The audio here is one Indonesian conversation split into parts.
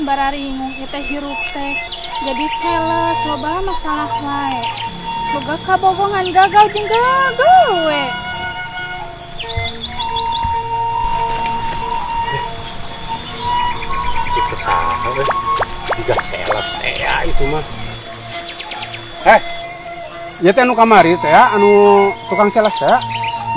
bararingung ieu teh hirup teh. Jadi sales coba masalah wae. Boga kabogongan gagal jeung gagal we. Itu saha we. Juga sales teh ya itu mah. Ieu teh anu kamari teh anu tukang sales teh.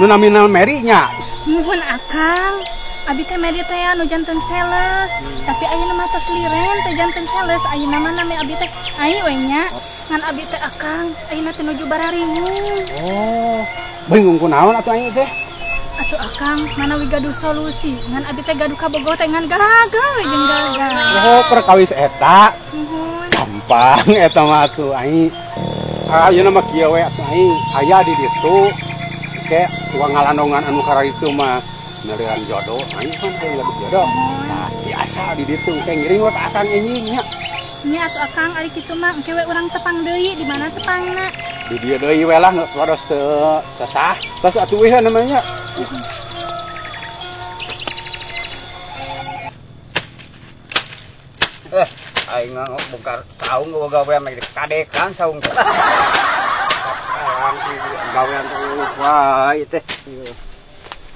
Nu namina Mary nya. Nuhun akang. Abi teh Mary teh anu janten sales. Tapi ayeuna mah tos liren teh janten sales. Ayeuna mah nami abi teh ai we nya. Ngan abi teh akang ayeuna teh nuju bararingung. Oh, bingung kunaon atuh aing teh? Atuh akang manawi gaduh solusi. Ngan abi teh gaduh kabogoh teh ngan gagal jeung gagal. Oh, perkawis eta. Nuhun. Gampang eta mah atuh aing. Ayeuna mah kieu we atuh aing aya di ditu. Ke tukang ngalandongan anu kara itu mah nalian jodoh. Aing kan teh lagi jodoh. Nah, biasa di ditu teh ngiring we ka akang enjing nya. Nya atuh akang ari kitu mah engke we urang tepang deui di mana tepangna. Di dieu deui we lah wados teu sasah. Tas atuh we namanya. Aing bongkar saung gawean mah kadekan saung. Gawean teh wah ieu teh.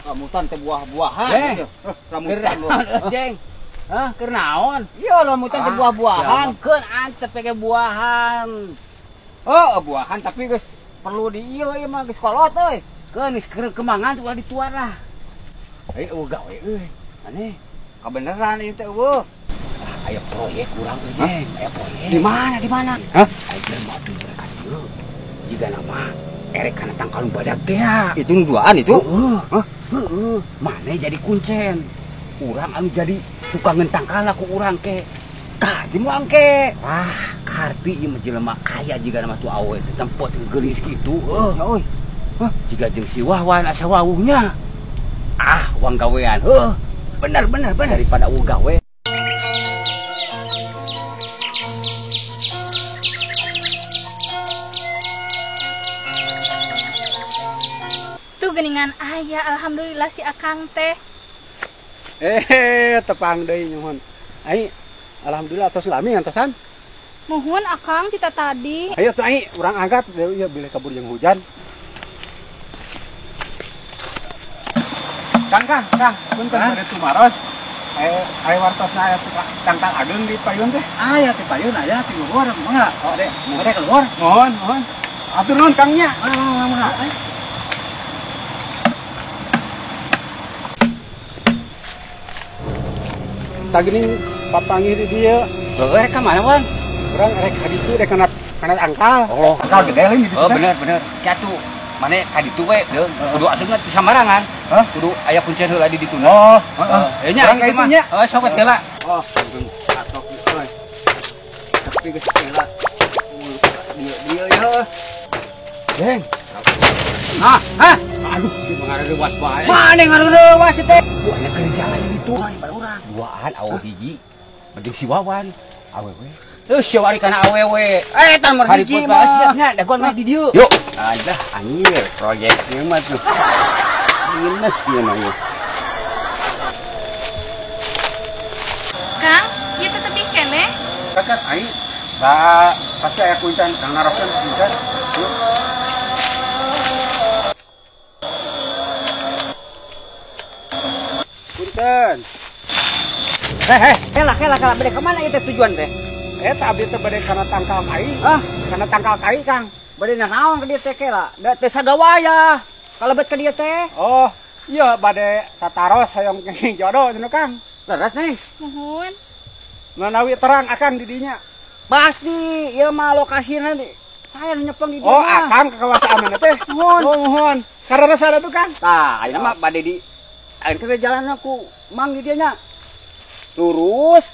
Ramutan teh buah-buahan. Ramutan Jeng. Hah, keur naon? Iya, ramutan teh buah-buahan. Keun antep pake buahan. Oh, buahan tapi geus perlu diieu ieu mah geus kolot euy. Keun geus keur kemangan tuh dituar lah. Eueuh gawe euy. Aneh. Kabeneran ieu teh eueuh. Aya proyek urang teh, Jeng. Aya proyek. Di mana? Di mana? Hah? Aya madu mereka dieu. Jiga nama erek kana tangkalung badak teh. Itu nuduaan itu? Heeh. Mane jadi kuncen. Urang anu jadi tukang ngentangkala ku urang ke. Tah, di moang ke. Wah, karti ieu mah jelema kaya jiga nama tu awe teh tempot geulis kitu. Euy. Jiga jeung si Wawan asa wawuhnya. Ah, uang gawean. Bener daripada uang gawe. Tuh geuningan aya alhamdulillah si akang teh. Tepang deui nyuhun. Ai alhamdulillah tos lami ngantosan. Nuhun akang kita tadi. Ayo tuh ai urang angkat ieu bilih kabur jeung hujan. Kang, punten bade tumaros. Ai wartosna aya tangkal ageung di payun teh. Aya teh payun aya di luar mah. Ade keluar. Mohon. Atur nuhun Kang nya. Tagini papangih di dieu. Heuh, ka mana, Wan? Urang rek ka ditu rek kana angkal. Oh, angkal gede leuwih di ditu. Oh, bener. Kiatu. Mane ka ditu we, deuh. Kudu asupna ti samarangan. Hah? Kudu aya kuncen heula di ditu. Oh, heeh. Nya kitu mah. Heuh, sok heula. Oh, atok euy. Tapi geus heula. Dieu ya. Jeng. Nah, Aduh, si mengareuwas bae. Mane ngareuwas teh? Buahnya keur jalan di ditu. Duaan awe hiji. Jeung si Wawan. Awewe. Teu sia ari kana awewe. Tan mah hiji mah siapnya dagon mah di dieu. Yuk. adah anjir proyek ieu mah tuh. Minus ieu mah. Kang, ieu teh tebih keneh. Kakak ai. Pasti aya kuncan Kang narokeun kuncan. Yuk. Punten. Kela bade ka mana ieu tujuan teh? Eta abdi teh bade kana tangkal kai. Kana tangkal kai, Kang. Bade naon ka dieu teh kela? Da teh sagawaya. Kalebet ka dieu teh. Oh, iya bade tataros hayong kenging jodoh cenah, Kang. Leres nih. Nuhun. Menawi terang akan di dinya. Pasti ieu mah lokasina saya nyepeng di dieu. Oh, akang kekawasaanna teh. Nuhun. Oh, mohon. Sarana tuh, Kang. Tah, ayeuna mah bade di ayeuna teh jalan aku mang di dieu nya. Lurus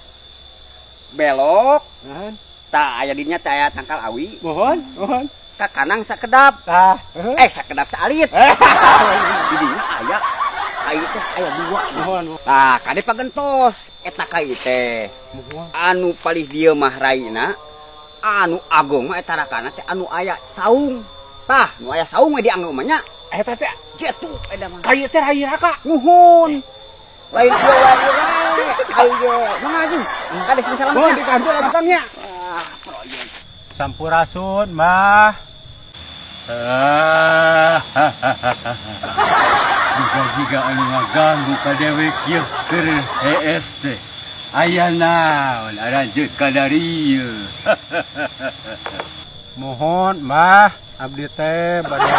belok. Tah aya dinya teh aya tangkal awi. Mohon. Ka kanan sakedap. Tah. Sakedap saalit. Di dinya aya kai teh aya dua. Mohon. Tah, kade pagentos eta kai teh. Anu palih dieu mah raina, anu agung mah eta rakana teh anu aya saung. Tah, nu aya saung mah dianggep mah nya. Eta teh Gitu, eta mah. kai teh rai raka. Nuhun. Lain kieu wae. Ayo, mangga kades salam. Oh, di kantor akangnya. Sampurasun, Mbah. Jika anu ngaganggu ka dewek ieu keur ES teh. Aya naon aranjeun ka dari ieu. Mohon, Mbah, abdi teh bade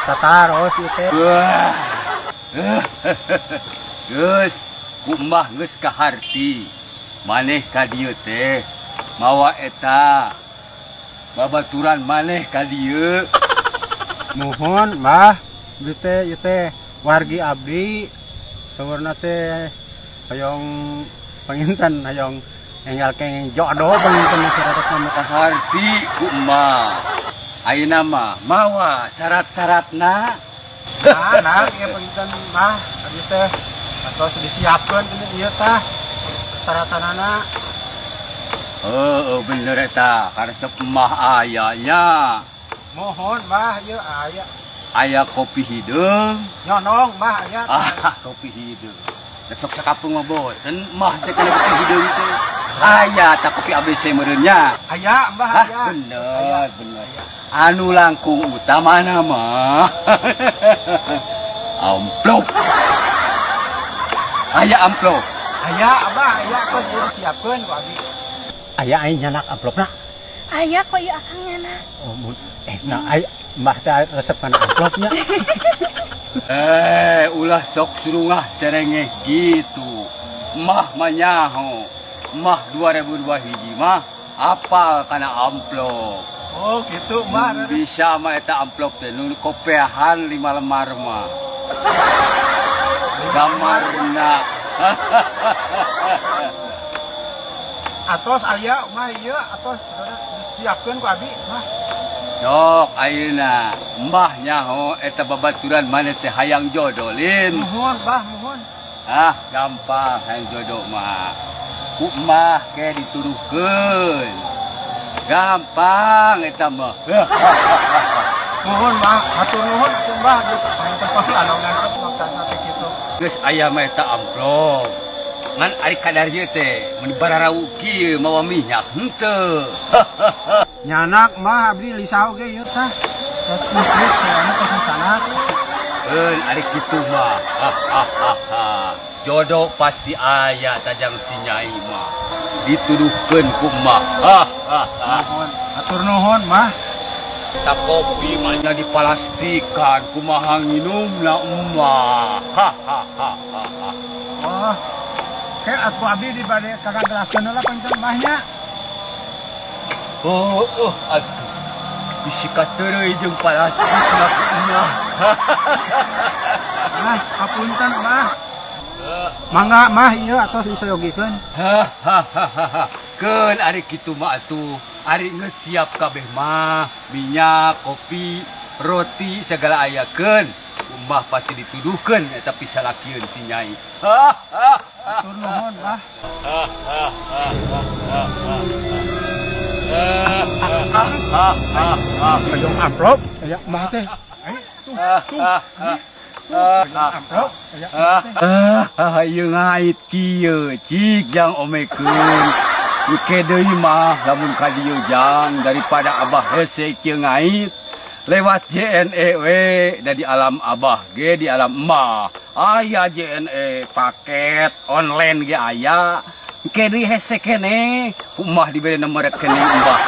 tataros ieu teh. Wah. Geus, kumbah geus kaharti. Maneh ka dieu teh mawa eta babaturan maneh ka dieu. Mohon, Mbah, abdi teh ieu teh wargi abdi. Saurna teh hayong panginten hayong enggal kenging jodoh panginten masyarakat nama Kaharti kumbah. Ayeuna mah mawa syarat-syaratna. nah ieu panginten Mbah, abdi teh atos disiapkeun ieu tah saratanana. Bener eta, karesep mah ayanya. Mohon, Mbah, ieu aya Aya kopi hideung. nyonong, Mbah, aya. Kopi hideung. Besok sakapeung mah bosen, mah teh kana kopi hideung teh. Aya tak kopi ABC meureunnya. Aya, Mbah, aya. Bener, bener. Anu langkung utamana mah amplop. Aya amplop. Aya, Abah, aya kos disiapkeun ku abdi. Aya aing nyanak amplopna. Aya kok ieu akangnya na. Oh, nah aya Mbah teh resep kana amplopnya. Ulah sok surungah serengeh gitu. Mah manyaho. Mah 2002 hiji mah apal kana amplop. Oh, gitu, Mbah. Bisa mah eta amplop teh nu kopeahan 5 lembar mah. Gamarna. Atos aya mah ieu atos disiapkeun ku abdi, Mbah. Sok ayeuna mbah nyaho eta babaturan maneh teh hayang jodolin. Mohon, Mbah, mohon. Gampang hayang jodoh mah. Ku mah ke dituduhkeun. Gampang eta mah. Mohon, Mbah, hatur nuhun atuh, Mbah, di panginten pangalangan maksana teh kitu. Geus aya mah eta amplop. Ngan ari kadar ieu teh mun bararau kieu mawa minyak henteu. Nyanak mah abdi lisau ge ieu tah. Tos komplit soalna tos sanak. Ari kitu mah. Jodoh pasti aya tajang si Nyai mah. Dituduhkeun ku mah. Mohon, hatur nuhun, Mbah. Ta kopi mah nya dipalastikan kumaha nginumna emak. Oh. Kayak atuh abdi di bade kakak gelaskeun heula panginten Mbahnya. Aduh. Bisi kateureuy jeung palastikna ku emak. Nah, hapunten, Mbah. Mangga, Mah, ieu atos disoyogikeun. Keun ari kitu mah atuh. Ari geus siap kabeh mah, minyak, kopi, roti segala aya keun. Umbah pasti dituduhkeun eta pisalakieun si Nyai. Hatur nuhun, Mbah. Hayong amplop, aya Mbah teh. Amplop, aya Ieu ngait kieu cik jang omekeun. Uke deui mah lamun ka dieu jang daripada Abah hese kieu ngait. Lewat JNE we dari alam Abah ge di alam emak. Aya JNE paket online ge aya. Ke deui hese keneh. Umah dibere nomeret keneh Mbah.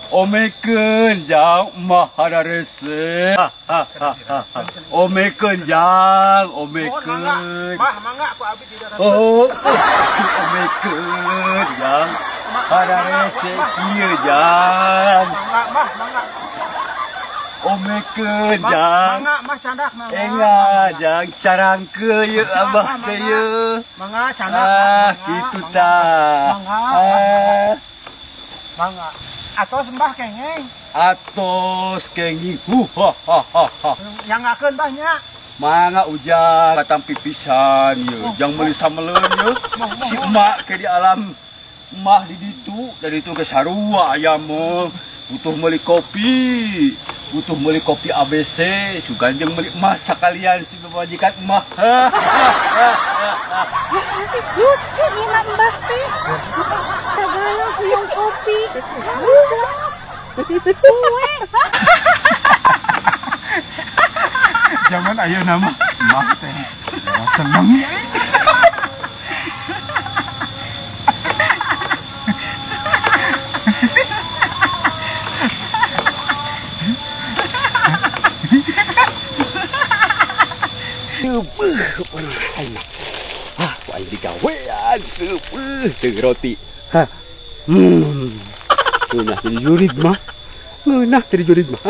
Omekeun jang mah hada rese. Omekeun jang, omekeun. Mah, mangga ku abdi tidak rasa. Omekeun jang. Hada rese kieu jang. Mangga. Omekeun jang. Mangga, Mah candak mangga. Enggak jang carangkeun ieu Abah teh ieu. Mangga candak. Kitu tah. Mangga. Atos Mbah kengeng. Atos kenging. Yang ngakeun Mbahnya. Mangga ujang katampi pisan ieu. Jang meuli sameleun ieu. Si emak ke di alam mah di ditu, dari itu ke sarua aya mah butuh meuli kopi. butuh beli kopi ABC, juga jeung beli emas sekalian si bajikan emah. Lucu nih mak mbah teh. Sagala kuyung kopi. Kue. Jangan ayo nama mah teh. Seneng. Wah, digawean teu roti. Ngeunah jadi jurid mah. Ngeunah jadi jurid mah.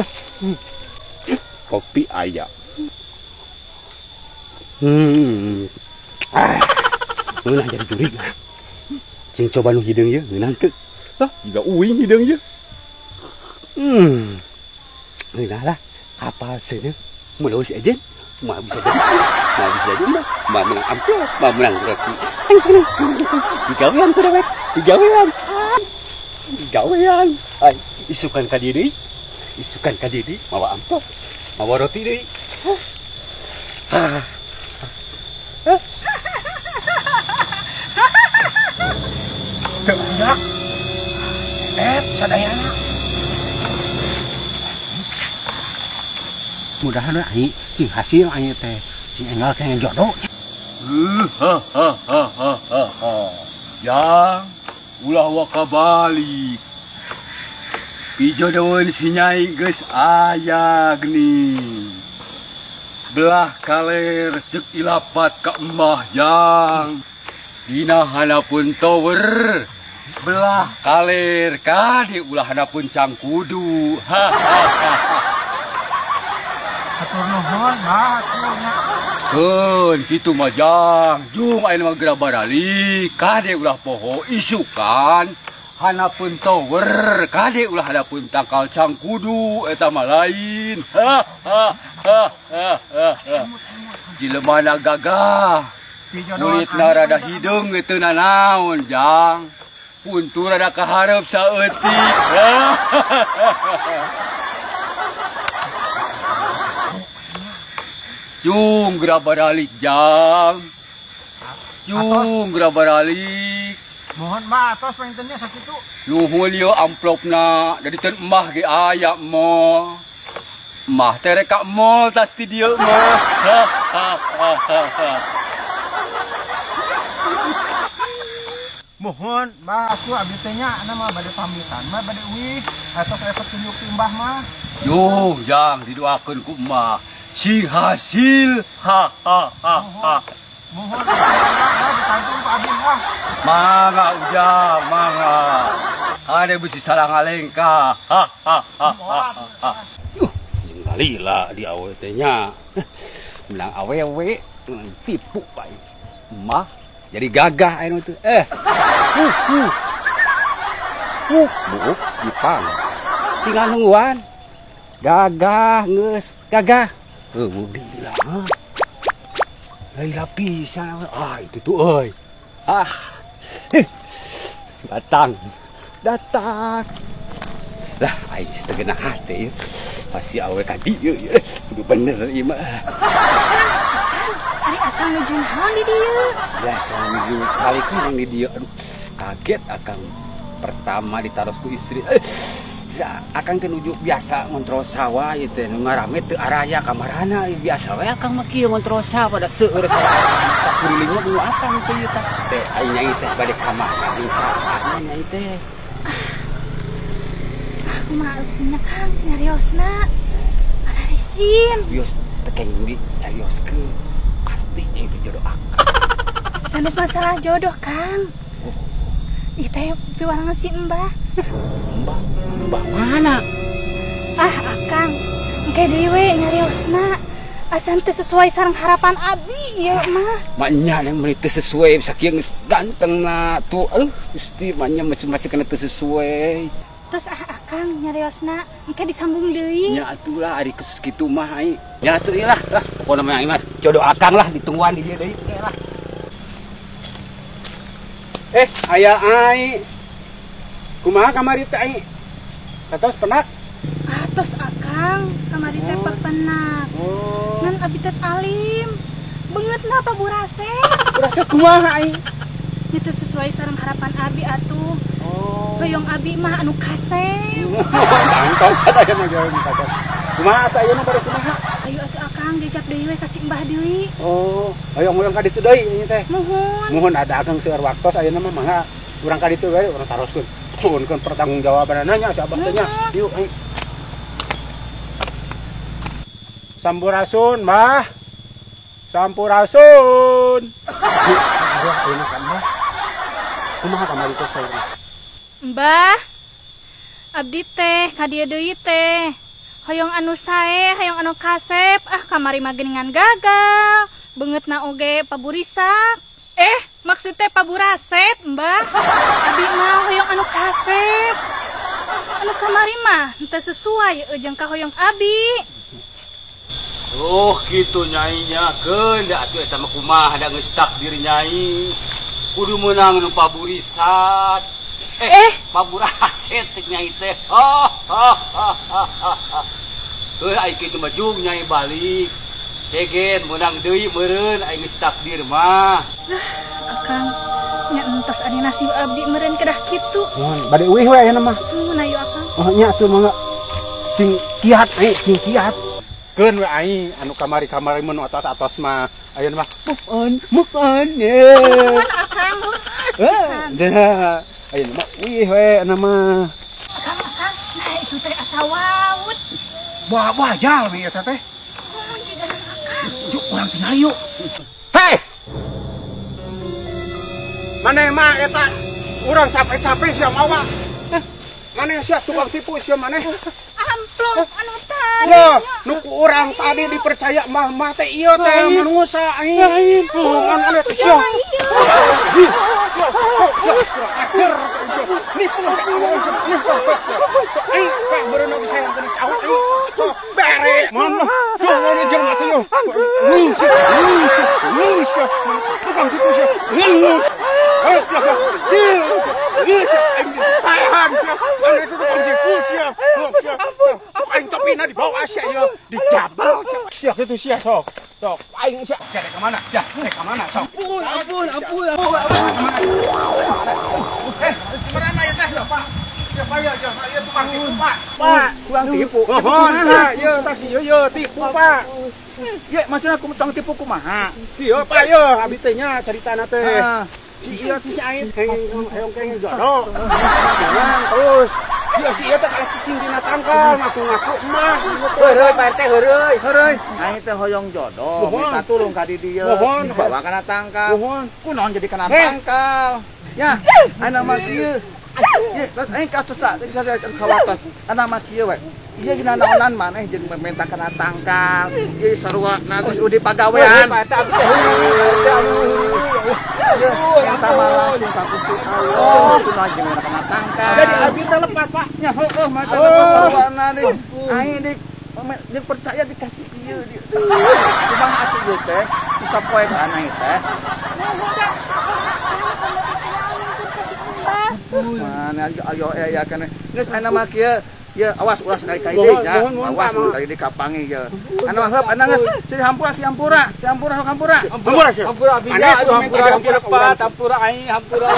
Kopi aya. Ngeunah jadi jurid mah. Cing coba nu hideung ye, ngeunah teu. Juga uing hideung ye. Ngeunah lah. Apa seuneu? Mulus aja. Mah bisa jadi mah menang amplop, mah menang roti. Digawean ku dewek, digawean. Ay, isukan ka diri, mawa amplop, mawa roti deui. Teu aya. Sadayana. Mudahan ai cing hasil ai teh cing enggal kengen jodoh. Yang ulah waka balik. Pijodohan si Nyai geus aya geni. Belah kaler cek ilapat ka emah yang dina hanapun tower. Belah kaler kadi ulah hanapun cangkudu. Atur nuhun, Mbah, Keun kitu mah jang, jung ayeuna mah geura barali, kade ulah poho isukan, hanapun tower, kade ulah hanapun tangkal cangkudu eta mah lain. Jilemana gagah, kulitna rada hideung teu nanaon jang, puntur rada kahareup saeutik. Jung geura baralik jang. Jung geura baralik. Mohon Mbah atos pengennya sakitu. Nuhun ieu amplopna dari teu emah ge aya moh. Emah teh rek ka mall tas ti dieu mah. Mohon Mbah aku abdi teh nya mah bade pamitan mah bade uih atos aya petunjuk ti Mbah mah. Yuh jang didoakeun ku emah. Si hasil, Mohon ditantung Pak Abdi Mbah. Mangga ujang, mangga. Ada besi salah ngalengka. Jeung galila di awe teh nya. Menang awewe tipu bae. Mah jadi gagah anu teh. Buuk dipang. Tinggal nungguan. Gagah geus, gagah. Gila. Laila pisan. Itu tuh euy. Datang. Lah, aing setengah hati. Pasti awe ka dieu. Kudu bener ieu mah. Ari akang nuju naon di dieu? Biasa nuju kali kurang di dieu. Aduh, kaget akang pertama ditaros ku istri. Akang teh nuju biasa ngontrol sawah ieu teh nu ngarame teu araya kamarana biasa we akang mah kieu ngontrol sawah pada seueur sawah sakurilingna nu akang teh ieu teh aing nyai teh bade ka mana jeung saha nyai teh Kumaha nya Kang nyariosna Ararisin bios tekeng di carioskeun pasti nyai teh jodoh akang sanes masalah jodoh Kang. Ih teh piwarangan si Mbah. Mbah mana? Akang, engke dewe nyariosna. Asan teh sesuai sareng harapan abdi ieu mah. Maknya yang meuli teu sesuai sakieu geus gantengna tuh. Gusti maknya masih kana teu sesuai. Terus akang nyariosna engke disambung deui. Nya atulah ari khusus kitu mah ai. Nya atuh ieu lah. Pokona mah ieu mah jodoh akang lah ditungguan di dieu deui. Lah. Aya ai. Kumaha kamari teh ai? Katos penak? Atos akang. Akang, kamari teh pepenak. Ngan abi teh alim. Beungeut na paburase. Rasa kumaha aing? Itu sesuai sareng harapan abi atuh. Hoyong abi mah anu kasem. Tangtos aya mah jalan kakak. Kumaha atuh ayeuna bade kumaha? Ayo atuh Akang diajak deui we ka si Mbah deui. Oh, hoyong ka ditu deui ieu teh. Nuhun. Muhun ada Akang seueur waktos ayeuna mah mangga urang ka ditu we urang taroskeun. Suunkeun pertanggungjawabanana nya si abah teh nya. Yuk aing. Sampurasun, Mbah. Sampurasun. Ayeuna kan, Mbah. Kumaha kamari teh saeureuna? Mbah, abdi teh ka dieu deui teh. Hoyong anu sae, hoyong anu kasep, kamari mah geuningan gagal. Beungeutna oge paburisak. Maksud teh paburaset, Mbah. Abi mah hoyong anu kasep. Anu kamari mah teu sesuai jeung ka hoyong abi. Oh gitu Nyai nya keun da atuh eta mah kumaha da geus takdir Nyai. Kudu meunang nu paburisat. Paburaset Nyai teh. Heuh ai kitu mah jung Nyai balik. Tegen meunang deui meureun ai geus takdir mah. Akang, nya entos ari nasib abdi meureun kedah kitu. Mohon bade uih we ayeuna mah. Nuhun ayo Akang. Oh nya atuh mangga. Cing kiat cing kiat. Keun we aing anu kamari-kamari mun atos-atos mah ayeuna mah move on. Nuhun Akang, geus pisan. Ayeuna mah uih we ana mah. Akang, nah itu teh asa waut. Wah jal we eta teh. Nuhun jiga Akang. Yuk urang tinggal yuk. Hei. Maneh mah eta urang capek-capek sia mawa. Maneh sia tukang tipu sia maneh. Amplop anu tadi. Ya, nuku urang tadi dipercaya mah teh ieu teh manusa aing. Ngan anu teh sia. Akhir nipu aing pak beureuna bisa yang tadi tahu aing. Sok bere. Mana? Jangan jelema teh yo. Lus. Tukang tipu sia. Lus. Tahan sia. Anu itu tukang tipu sia. Aing topina dibawa sia ya, dijabal sia kitu sia sok. Sok aing sia rek ka mana? Sia rek ka mana sok. Ampun. Mana ya teh, Pak? Siapa ya tukang tipu, Pak? Pak, tukang tipu. Mohon, ya tah si ye tipu, Pak. Ye, maksudna tukang tipu kumaha? Ieu, Pak, ye abi teh nya caritana teh. Si ieu si aing hayong jodoh. Jangan terus. Dia si ieu teh kalah cicing dina tangkal, ngaku-ngaku emas. Heureuy Pak RT heureuy. Aing teh hoyong jodoh, minta tulung ka di dieu. Dibawa kana tangkal. Kunaon jadi kana tangkal? Ya, anak mah kieu. Ye, geus aing ka tusa, teh kawatos. Anak mah kieu we. Ieu gina naonan maneh jeung meminta kana tangkal. Ieu sarua geus udi pagawean. Yang tamalah sing kapusi ayo kunaon jeung kana tangkal. Jadi abi teh lepat, Pak. Nya heueuh mah teh sarwana deui. Aing jeung percaya dikasih ieu. Kumaha atuh ieu teh? Bisa poe ka anak teh. Mana ayo ya kan. Geus ayeuna mah kieu. Ya awas ulah sekali-kali deui nya. Awas sekali di kapangi ya. Anu heup anu geus si hampura. Hampura sia. Hampura abi ya, hampura Pak, hampura aing, hampura.